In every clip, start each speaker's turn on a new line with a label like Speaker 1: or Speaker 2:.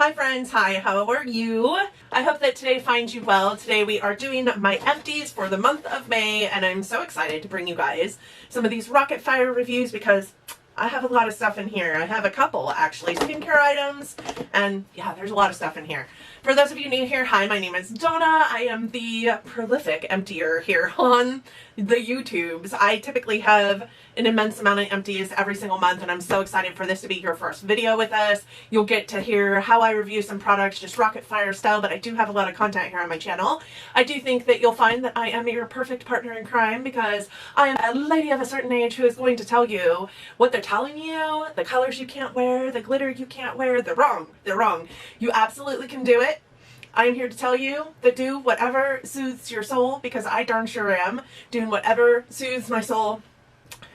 Speaker 1: Hi friends, hi, how are you? I hope that today finds you well. Today we are doing my empties for the month of May, and I'm so excited to bring you guys some of these Rocket Fire reviews because I have a lot of stuff in here. I have a couple actually, skincare items, and yeah, there's a lot of stuff in here. For those of you new here, hi, my name is Donna. I am the prolific emptier here on the YouTubes. I typically have an immense amount of empties every single month, and I'm so excited for this to be your first video with us. You'll get to hear how I review some products just rocket fire style, but I do have a lot of content here on my channel. I do think that you'll find that I am your perfect partner in crime because I am a lady of a certain age who is going to tell you what they're telling you, the colors you can't wear, the glitter you can't wear. They're wrong. They're wrong. You absolutely can do it. I am here to tell you that do whatever soothes your soul, because I darn sure am doing whatever soothes my soul,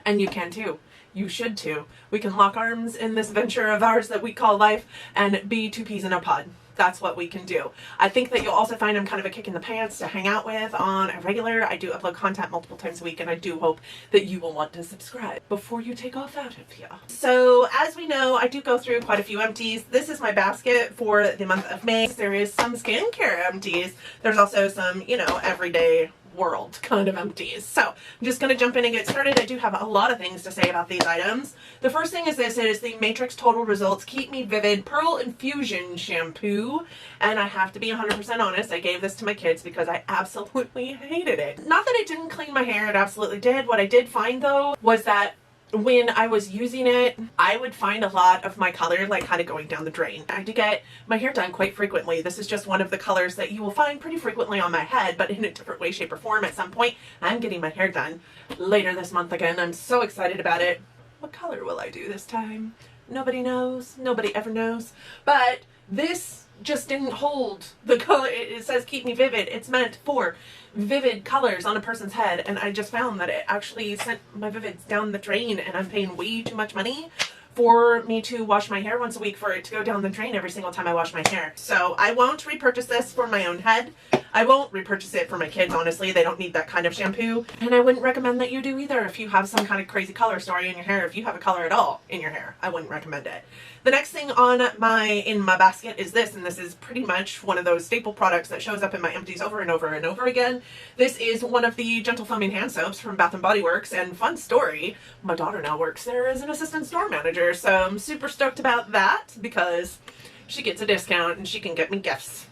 Speaker 1: and you can too. You should too. We can lock arms in this venture of ours that we call life and be two peas in a pod. That's what we can do. I think that you'll also find I'm kind of a kick in the pants to hang out with on a regular. I do upload content multiple times a week, and I do hope that you will want to subscribe before you take off out of here. So as we know, I do go through quite a few empties. This is my basket for the month of May. There is some skincare empties. There's also some, you know, everyday world kind of empties. So I'm just going to jump in and get started. I do have a lot of things to say about these items. The first thing is this. It is the Matrix Total Results Keep Me Vivid Pearl Infusion Shampoo. And I have to be 100% honest. I gave this to my kids because I absolutely hated it. Not that it didn't clean my hair. It absolutely did. What I did find though was that when I was using it, I would find a lot of my color like kind of going down the drain. I do get my hair done quite frequently. This is just one of the colors that you will find pretty frequently on my head, but in a different way, shape, or form. At some point, I'm getting my hair done later this month again. I'm so excited about it. What color will I do this time? Nobody knows. Nobody ever knows. But this just didn't hold the color. It says keep me vivid. It's meant for vivid colors on a person's head, and I just found that it actually sent my vivids down the drain, and I'm paying way too much money for me to wash my hair once a week for it to go down the drain every single time I wash my hair. So I won't repurchase this for my own head. I won't repurchase it for my kids, honestly. They don't need that kind of shampoo, and I wouldn't recommend that you do either if you have some kind of crazy color story in your hair. If you have a color at all in your hair, I wouldn't recommend it. The next thing on in my basket is this, and this is pretty much one of those staple products that shows up in my empties over and over and over again. This is one of the gentle foaming hand soaps from Bath & Body Works, and fun story, my daughter now works there as an assistant store manager, so I'm super stoked about that because she gets a discount and she can get me gifts.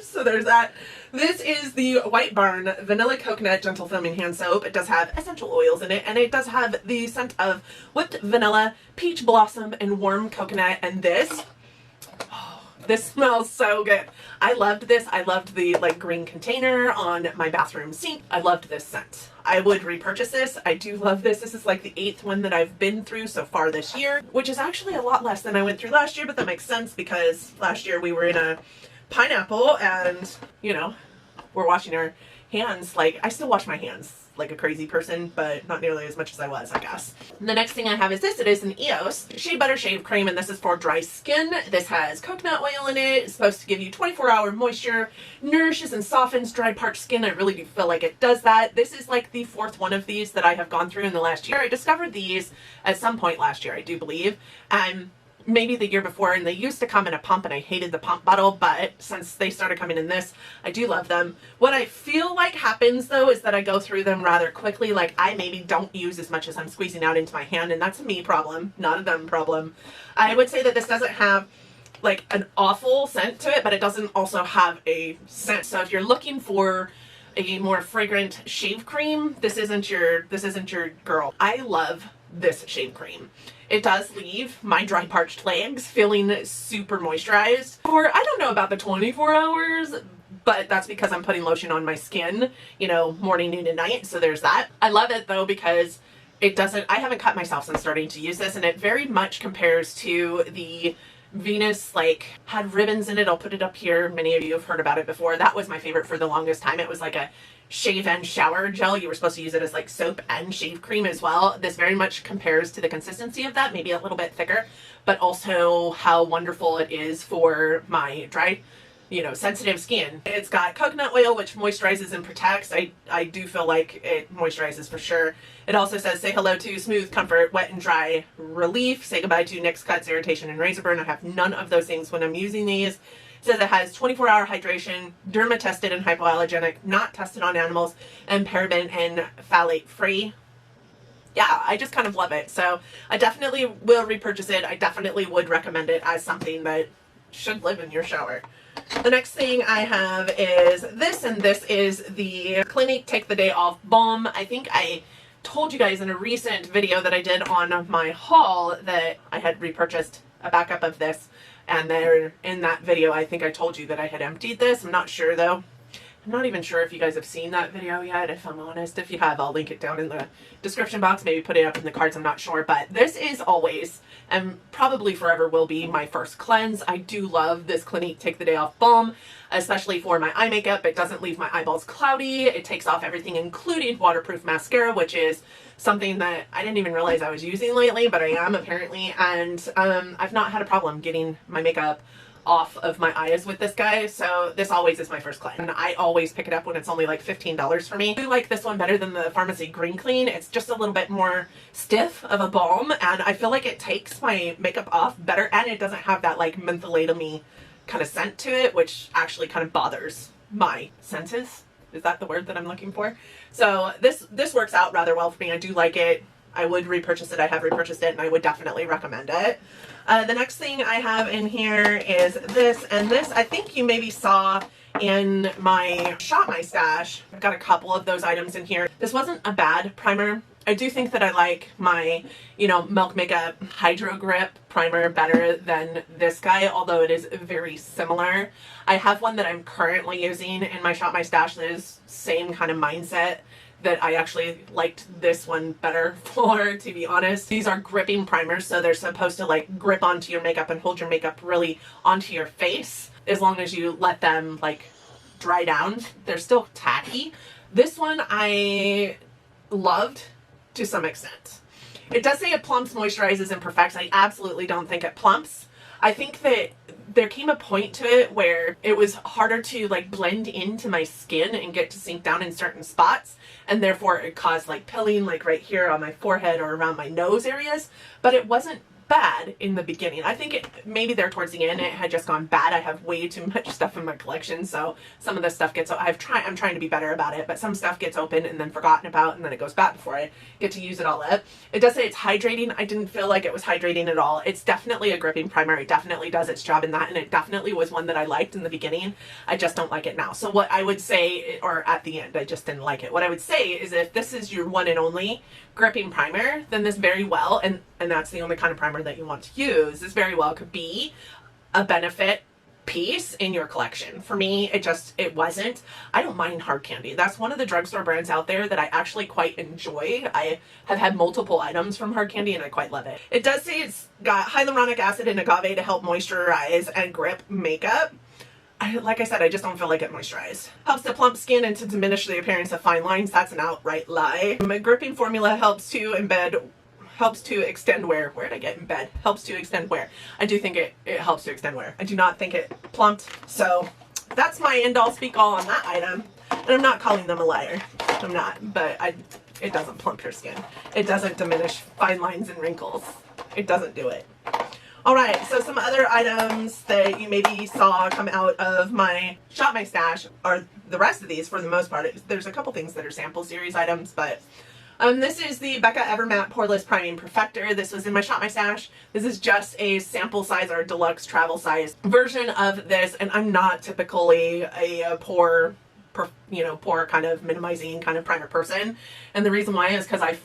Speaker 1: So there's that. This is the White Barn Vanilla Coconut Gentle Foaming Hand Soap. It does have essential oils in it, and it does have the scent of whipped vanilla, peach blossom, and warm coconut. And this, oh, this smells so good. I loved this. I loved the like green container on my bathroom sink. I loved this scent. I would repurchase this. I do love this. This is like the 8th one that I've been through so far this year, which is actually a lot less than I went through last year, but that makes sense because last year we were in a pineapple, and you know, we're washing our hands. Like, I still wash my hands like a crazy person, but not nearly as much as I was, I guess. The next thing I have is this. It is an EOS Shea Butter Shave Cream, and this is for dry skin. This has coconut oil in it. It's supposed to give you 24-hour moisture, nourishes and softens dry, parched skin. I really do feel like it does that. This is like the 4th one of these that I have gone through in the last year. I discovered these at some point last year, I do believe. Maybe the year before, and they used to come in a pump, and I hated the pump bottle, but since they started coming in this, I do love them. What I feel like happens though is that I go through them rather quickly. Like, I maybe don't use as much as I'm squeezing out into my hand, and that's a me problem, not a them problem. I would say that this doesn't have like an awful scent to it, but it doesn't also have a scent. So if you're looking for a more fragrant shave cream, this isn't your girl. I love this shave cream. It does leave my dry, parched legs feeling super moisturized for, I don't know about the 24 hours, but that's because I'm putting lotion on my skin, you know, morning, noon, and night. So there's that. I love it though because it doesn't, I haven't cut myself since starting to use this, and it very much compares to the Venus, like, had ribbons in it. I'll put it up here. Many of you have heard about it before. That was my favorite for the longest time. It was like a shave and shower gel. You were supposed to use it as like soap and shave cream as well. This very much compares to the consistency of that, maybe a little bit thicker, but also how wonderful it is for my dry you know, sensitive skin. It's got coconut oil, which moisturizes and protects. I do feel like it moisturizes for sure. It also says, say hello to smooth comfort, wet and dry relief, say goodbye to nicks, cuts, irritation, and razor burn. I have none of those things when I'm using these. It says it has 24-hour hydration, derma tested and hypoallergenic, not tested on animals, and paraben and phthalate free. Yeah, I just kind of love it. So I definitely will repurchase it. I definitely would recommend it as something that should live in your shower. The next thing I have is this, and this is the Clinique Take the Day Off Balm. I think I told you guys in a recent video that I did on my haul that I had repurchased a backup of this, and there in that video I think I told you that I had emptied this. I'm not sure though. I'm not even sure if you guys have seen that video yet, if I'm honest. If you have, I'll link it down in the description box, maybe put it up in the cards, I'm not sure. But this is always, and probably forever will be, my first cleanse. I do love this Clinique Take the Day Off Balm, especially for my eye makeup. It doesn't leave my eyeballs cloudy. It takes off everything, including waterproof mascara, which is something that I didn't even realize I was using lately, but I am apparently. And I've not had a problem getting my makeup off of my eyes with this guy, so this always is my first cleanse, and I always pick it up when it's only like $15 for me. I do like this one better than the Pharmacy Green Clean. It's just a little bit more stiff of a balm, and I feel like it takes my makeup off better, and it doesn't have that like mentholatum-y kind of scent to it, which actually kind of bothers my senses. Is that the word that I'm looking for? So this works out rather well for me. I do like it. I would repurchase it. I have repurchased it, and I would definitely recommend it. The next thing I have in here is this, and this I think you maybe saw in my Shop My Stash. I've got a couple of those items in here. This wasn't a bad primer. I do think that I like my, you know, Milk Makeup Hydro Grip primer better than this guy, although it is very similar. I have one that I'm currently using in my Shop My Stash that is same kind of mindset, that I actually liked this one better for, to be honest. These are gripping primers, so they're supposed to like grip onto your makeup and hold your makeup really onto your face as long as you let them like dry down. They're still tacky. This one I loved to some extent. It does say it plumps, moisturizes, and perfects. I absolutely don't think it plumps. I think that there came a point to it where it was harder to like blend into my skin and get to sink down in certain spots, and therefore it caused like pilling like right here on my forehead or around my nose areas, but it wasn't bad in the beginning. I think it maybe there towards the end it had just gone bad. I have way too much stuff in my collection, so some of this stuff gets, I'm trying to be better about it, but some stuff gets open and then forgotten about, and then it goes bad before I get to use it all up. It does say it's hydrating. I didn't feel like it was hydrating at all. It's definitely a gripping primer. It definitely does its job in that, and it definitely was one that I liked in the beginning. I just don't like it now. So what I would say, or at the end, I just didn't like it. What I would say is if this is your one and only gripping primer, then this very well, and that's the only kind of primer that you want to use, this very well could be a benefit piece in your collection. For me, it wasn't. I don't mind hard candy. That's one of the drugstore brands out there that I actually quite enjoy. I have had multiple items from hard candy and I quite love it. It does say it's got hyaluronic acid and agave to help moisturize and grip makeup. Like I said, I just don't feel like it moisturized. Helps to plump skin and to diminish the appearance of fine lines. That's an outright lie. My gripping formula helps to extend wear. Where did I get embed? Helps to extend wear. I do think it helps to extend wear. I do not think it plumped. So that's my end all speak all on that item. And I'm not calling them a liar. I'm not, but it doesn't plump your skin. It doesn't diminish fine lines and wrinkles. It doesn't do it. All right, so some other items that you maybe saw come out of my Shop My Stash are the rest of these for the most part. There's a couple things that are sample series items, but this is the Becca Evermatte Poreless Priming Perfector. This was in my Shop My Stash. This is just a sample size or deluxe travel size version of this, and I'm not typically a pore kind of minimizing kind of primer person. And the reason why is because I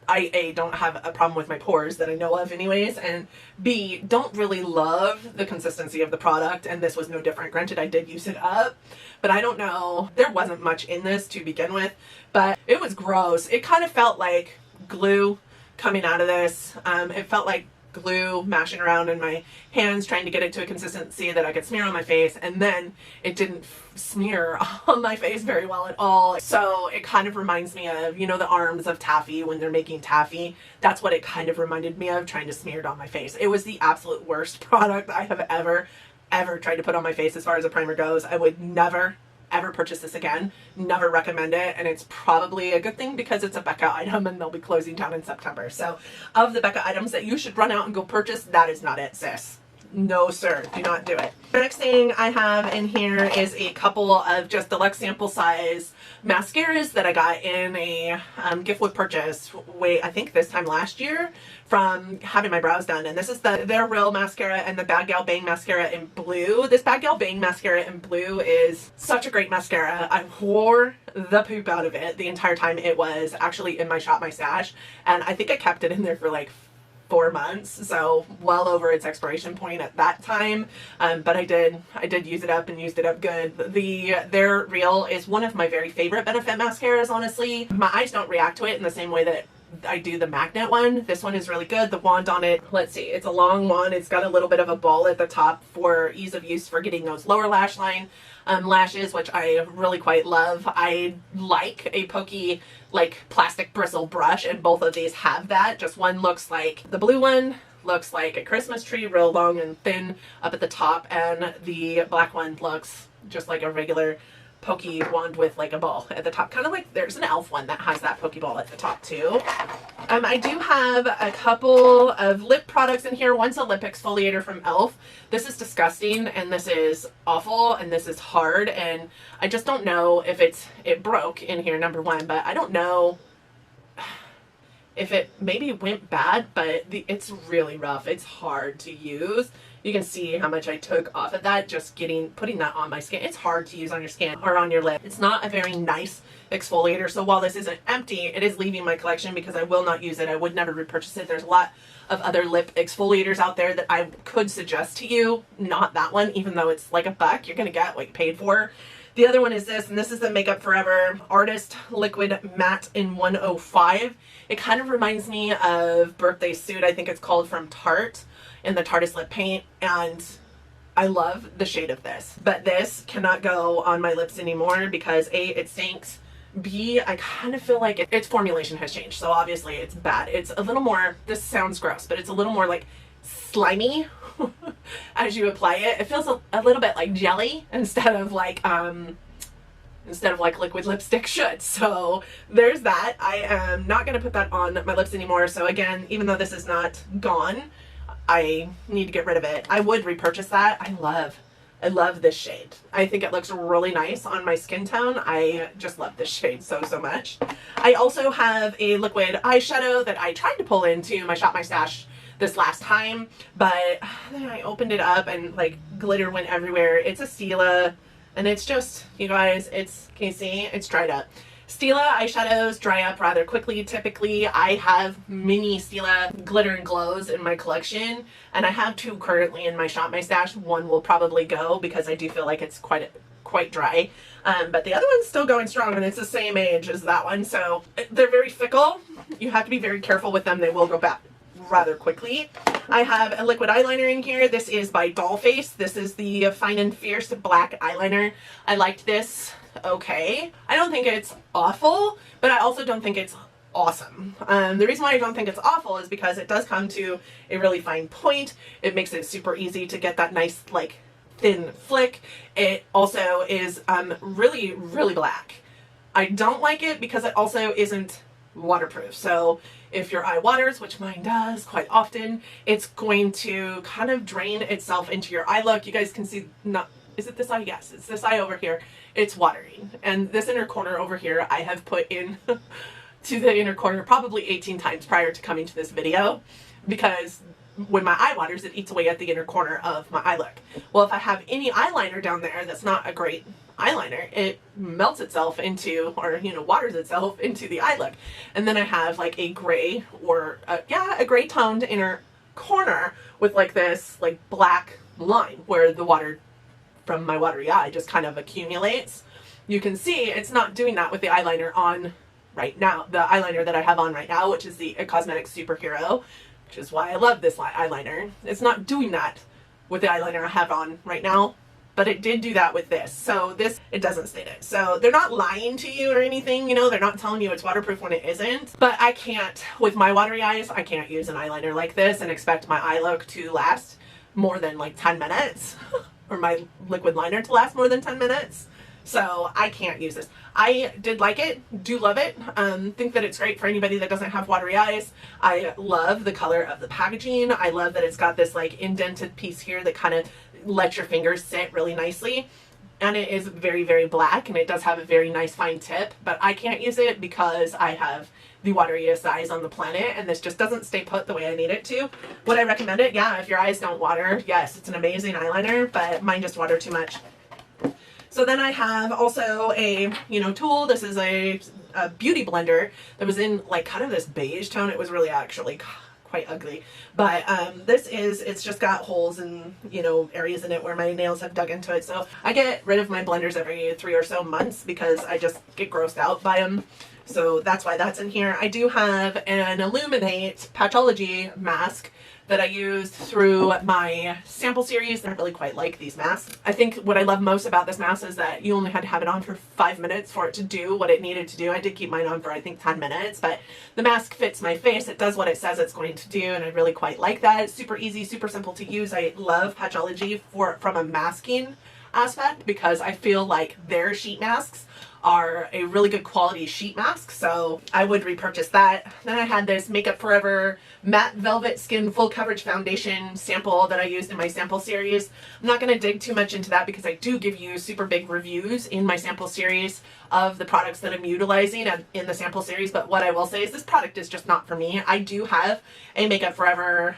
Speaker 1: A, don't have a problem with my pores that I know of anyways, and B, don't really love the consistency of the product, and this was no different. Granted, I did use it up, but I don't know. There wasn't much in this to begin with, but it was gross. It kind of felt like glue coming out of this. It felt like glue mashing around in my hands trying to get it to a consistency that I could smear on my face, and then it didn't smear on my face very well at all. So it kind of reminds me of, you know, the arms of taffy when they're making taffy. That's what it kind of reminded me of, trying to smear it on my face. It was the absolute worst product I have ever ever tried to put on my face as far as a primer goes. I would never ever purchase this again. Never recommend it, and it's probably a good thing because it's a Becca item and they'll be closing down in September. So of the Becca items that you should run out and go purchase, that is not it, sis. No sir, do not do it. The next thing I have in here is a couple of just deluxe sample size mascaras that I got in a gift with purchase I think this time last year from having my brows done. And this is their Real mascara and the Bad Gal Bang mascara in blue. This Bad Gal Bang mascara in blue is such a great mascara. I wore the poop out of it the entire time it was actually in my shop, my stash, and I think I kept it in there for like 4 months, so well over its expiration point at that time. But I did use it up and used it up good. Their Real is one of my very favorite Benefit mascaras, honestly. My eyes don't react to it in the same way that I do the magnet one. This one is really good. The wand on it, let's see, it's a long wand. It's got a little bit of a ball at the top for ease of use for getting those lower lash line lashes, which I really quite love. I like a pokey, like plastic bristle brush, and both of these have that. Just one looks like the blue one looks like a Christmas tree, real long and thin up at the top, and the black one looks just like a regular pokey wand with like a ball at the top, kind of like there's an elf one that has that pokey ball at the top too. I do have a couple of lip products in here. One's a lip exfoliator from elf. This is disgusting and this is awful and this is hard, and I just don't know if it broke in here, number one, but I don't know if it maybe went bad, but it's really rough. It's hard to use. You can see how much I took off of that just putting that on my skin. It's hard to use on your skin or on your lip. It's not a very nice exfoliator. So while this isn't empty, it is leaving my collection because I will not use it. I would never repurchase it. There's a lot of other lip exfoliators out there that I could suggest to you. Not that one, even though it's like $1. You're going to get what you paid for. The other one is this, and this is the Makeup Forever Artist Liquid Matte in 105. It kind of reminds me of Birthday Suit, I think it's called, from Tarte, in the Tarteist lip paint, and I love the shade of this. But this cannot go on my lips anymore because A, it stinks, B, I kind of feel like its formulation has changed, so obviously it's bad. It's a little more, this sounds gross, but it's a little more like slimy as you apply it. It feels a little bit like jelly instead of like liquid lipstick should. So there's that. I am not going to put that on my lips anymore. So again, even though this is not gone, I need to get rid of it. I would repurchase that. I love this shade. I think it looks really nice on my skin tone. I just love this shade so much. I also have a liquid eyeshadow that I tried to pull into my Shop My Stash this last time, but then I opened it up and like glitter went everywhere. It's a Stila, and it's just, you guys, can you see? It's dried up. Stila eyeshadows dry up rather quickly. Typically, I have mini Stila glitter and glows in my collection, and I have 2 currently in my Shop My Stash. One will probably go because I do feel like it's quite dry, but the other one's still going strong, and it's the same age as that one, so they're very fickle. You have to be very careful with them. They will go back rather quickly. I have a liquid eyeliner in here. This is by Dollface. This is the Fine and Fierce black eyeliner. I liked this. Okay. I don't think it's awful, but I also don't think it's awesome. The reason why I don't think it's awful is because it does come to a really fine point. It makes it super easy to get that nice, like, thin flick. It also is really, really black. I don't like it because it also isn't waterproof. So if your eye waters, which mine does quite often, it's going to kind of drain itself into your eye look. You guys can see, is it this eye? Yes, it's this eye over here. It's watering. And this inner corner over here, I have put in to the inner corner probably 18 times prior to coming to this video, because when my eye waters, it eats away at the inner corner of my eye look. Well, if I have any eyeliner down there that's not a great eyeliner, it melts itself into, or waters itself into the eye look. And then I have like a gray or a gray toned inner corner with like this like black line where the water from my watery eye just kind of accumulates. You can see it's not doing that with the eyeliner on right now, the eyeliner that I have on right now, which is the Cosmetics Superhero, which is why I love this eyeliner. It's not doing that with the eyeliner I have on right now, but it did do that with this. So this, it doesn't state it. So they're not lying to you or anything, they're not telling you it's waterproof when it isn't. But I can't, with my watery eyes, I can't use an eyeliner like this and expect my eye look to last more than like 10 minutes. or my liquid liner to last more than 10 minutes. So I can't use this. I did like it, do love it. Think that it's great for anybody that doesn't have watery eyes. I love the color of the packaging. I love that it's got this like indented piece here that kind of lets your fingers sit really nicely. And it is very, very black, and it does have a very nice fine tip, but I can't use it because I have the wateriest eyes on the planet, and this just doesn't stay put the way I need it to. Would I recommend it? Yeah, if your eyes don't water, yes, it's an amazing eyeliner, but mine just water too much. So then I have also a, tool. This is a beauty blender that was in like kind of this beige tone. It was really actually quite ugly, but it's just got holes and areas in it where my nails have dug into it. So I get rid of my blenders every 3 or so months because I just get grossed out by them. So that's why that's in here. I do have an Illuminate Patchology mask that I used through my sample series. I really quite like these masks. I think what I love most about this mask is that you only had to have it on for 5 minutes for it to do what it needed to do. I did keep mine on for I think 10 minutes, but the mask fits my face. It does what it says it's going to do, and I really quite like that. It's super easy, super simple to use. I love Patchology from a masking aspect because I feel like their sheet masks are a really good quality sheet mask, so I would repurchase that. Then I had this Makeup Forever Matte Velvet Skin Full Coverage Foundation sample that I used in my sample series. I'm not going to dig too much into that because I do give you super big reviews in my sample series of the products that I'm utilizing in the sample series, but what I will say is this product is just not for me. I do have a Makeup Forever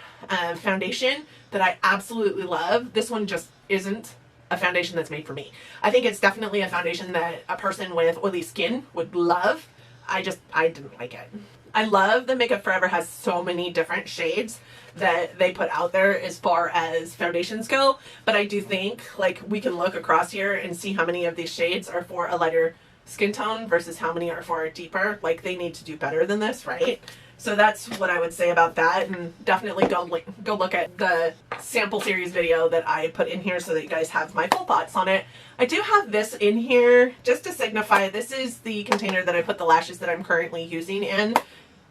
Speaker 1: foundation that I absolutely love. This one just isn't a foundation that's made for me. I think it's definitely a foundation that a person with oily skin would love. I didn't like it. I love that Makeup Forever has so many different shades that they put out there as far as foundations go, but I do think like we can look across here and see how many of these shades are for a lighter skin tone versus how many are for a deeper. Like they need to do better than this, right? So that's what I would say about that, and definitely go look at the sample series video that I put in here so that you guys have my full thoughts on it. I do have this in here just to signify this is the container that I put the lashes that I'm currently using in.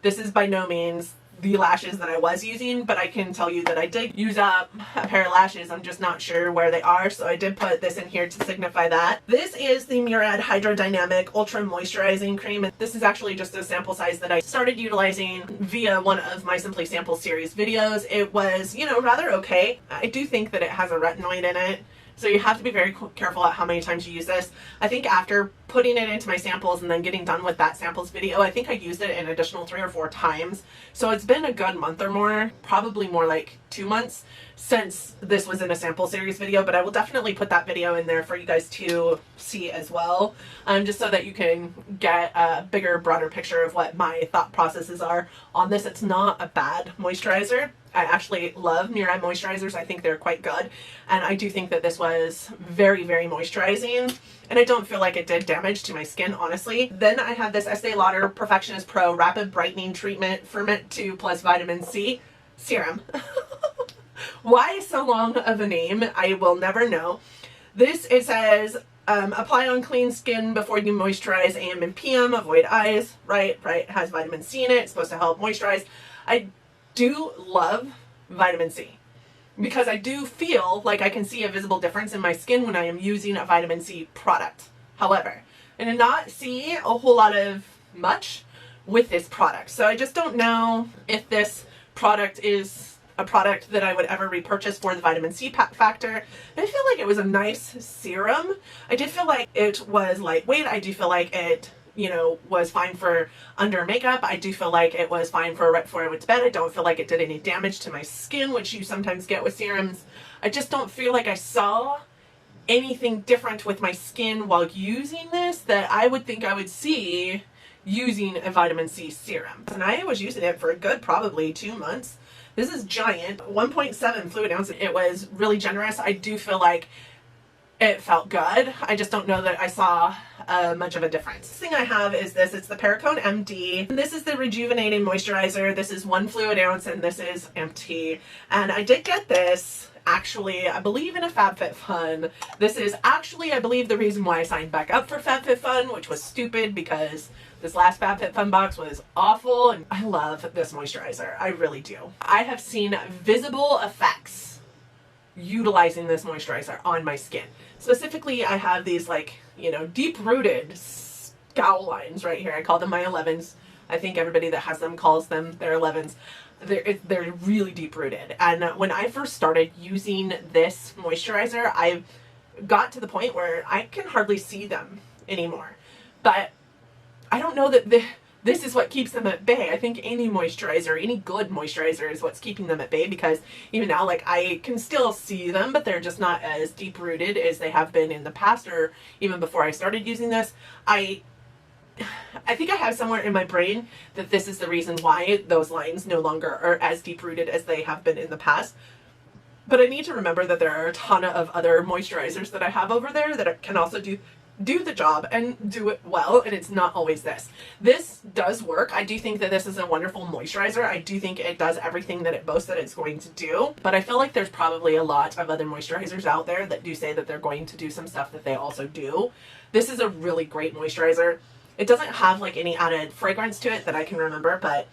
Speaker 1: This is by no means the lashes that I was using, but I can tell you that I did use up a pair of lashes. I'm just not sure where they are, so I did put this in here to signify that. This is the Murad Hydrodynamic Ultra Moisturizing Cream, and this is actually just a sample size that I started utilizing via one of my Simply Sample series videos. It was, rather okay. I do think that it has a retinoid in it, so you have to be very careful at how many times you use this. I think after putting it into my samples and then getting done with that samples video, I think I used it an additional 3 or 4 times. So it's been a good month or more, probably more like 2 months since this was in a sample series video, but I will definitely put that video in there for you guys to see as well, just so that you can get a bigger, broader picture of what my thought processes are on this. It's not a bad moisturizer. I actually love Murad moisturizers. I think they're quite good, and I do think that this was very, very moisturizing, and I don't feel like it did damage to my skin, honestly. Then I have this Estee Lauder Perfectionist Pro Rapid Brightening Treatment Ferment 2 plus Vitamin C Serum. Why so long of a name? I will never know. It says, apply on clean skin before you moisturize AM and PM, avoid eyes, right? It has vitamin C in it. It's supposed to help moisturize. I do love vitamin C because I do feel like I can see a visible difference in my skin when I am using a vitamin C product. However, I did not see a whole lot of much with this product. So I just don't know if this product is a product that I would ever repurchase for the vitamin C factor. I feel like it was a nice serum. I did feel like it was lightweight. I do feel like it was fine for under makeup. I do feel like it was fine for right before I went to bed. I don't feel like it did any damage to my skin, which you sometimes get with serums. I just don't feel like I saw anything different with my skin while using this that I would think I would see using a vitamin C serum. And I was using it for a good probably 2 months. This is giant, 1.7 fluid ounce. It was really generous. I do feel like it felt good. I just don't know that I saw much of a difference. The thing I have is this. It's the Paracone MD. This is the Rejuvenating Moisturizer. This is 1 fluid ounce and this is empty. And I did get this actually, I believe, in a FabFitFun. This is actually, I believe, the reason why I signed back up for FabFitFun, which was stupid because this last FabFitFun box was awful, and I love this moisturizer. I really do. I have seen visible effects utilizing this moisturizer on my skin. Specifically, I have these like, you know, deep-rooted scowl lines right here. I call them my 11s. I think everybody that has them calls them their 11s. They're really deep-rooted. And when I first started using this moisturizer, I got to the point where I can hardly see them anymore. But I don't know that this is what keeps them at bay. I think any moisturizer, any good moisturizer is what's keeping them at bay, because even now, like, I can still see them, but they're just not as deep rooted as they have been in the past, or even before I started using this. I think I have somewhere in my brain that this is the reason why those lines no longer are as deep rooted as they have been in the past. But I need to remember that there are a ton of other moisturizers that I have over there that can also do the job and do it well, and it's not always this. This does work. I do think that this is a wonderful moisturizer. I do think it does everything that it boasts that it's going to do, but I feel like there's probably a lot of other moisturizers out there that do say that they're going to do some stuff that they also do. This is a really great moisturizer. It doesn't have like any added fragrance to it that I can remember, but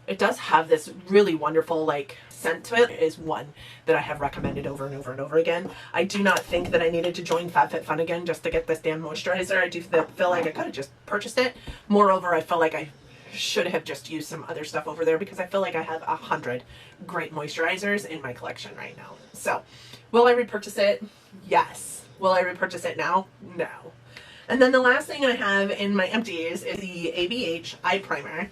Speaker 1: it does have this really wonderful like scent to it. It is one that I have recommended over and over and over again. I do not think that I needed to join FabFitFun again just to get this damn moisturizer. I do feel like I could have just purchased it. Moreover, I feel like I should have just used some other stuff over there, because I feel like I have 100 great moisturizers in my collection right now. So, will I repurchase it? Yes. Will I repurchase it now? No. And then the last thing I have in my empties is the ABH eye primer.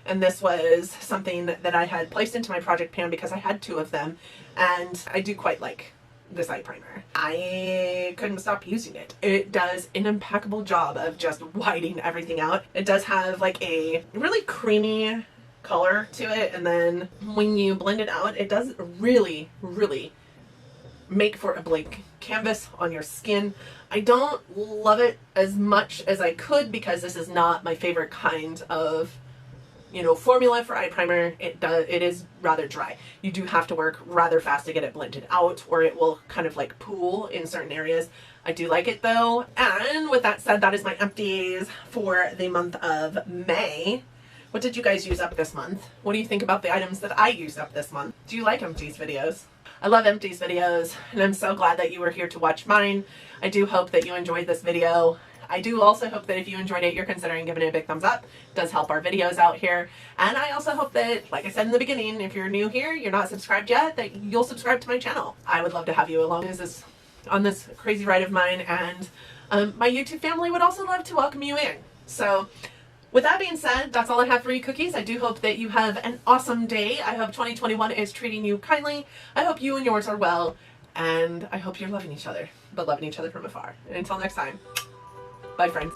Speaker 1: And this was something that I had placed into my project pan because I had 2 of them, and I do quite like this eye primer. I couldn't stop using it. It does an impeccable job of just whitening everything out. It does have like a really creamy color to it, and then when you blend it out, it does really, really make for a blank canvas on your skin. I don't love it as much as I could, because this is not my favorite kind of, you know, formula for eye primer. It is rather dry. You do have to work rather fast to get it blended out, or it will kind of like pool in certain areas. I do like it though. And with that said, that is my empties for the month of May. What did you guys use up this month? What do you think about the items that I used up this month? Do you like empties videos? I love empties videos, and I'm so glad that you were here to watch mine. I do hope that you enjoyed this video. I do also hope that if you enjoyed it, you're considering giving it a big thumbs up. It does help our videos out here. And I also hope that, like I said in the beginning, if you're new here, you're not subscribed yet, that you'll subscribe to my channel. I would love to have you along on this crazy ride of mine, and my YouTube family would also love to welcome you in. So, with that being said, that's all I have for you cookies. I do hope that you have an awesome day. I hope 2021 is treating you kindly. I hope you and yours are well, and I hope you're loving each other, but loving each other from afar. And until next time, bye friends.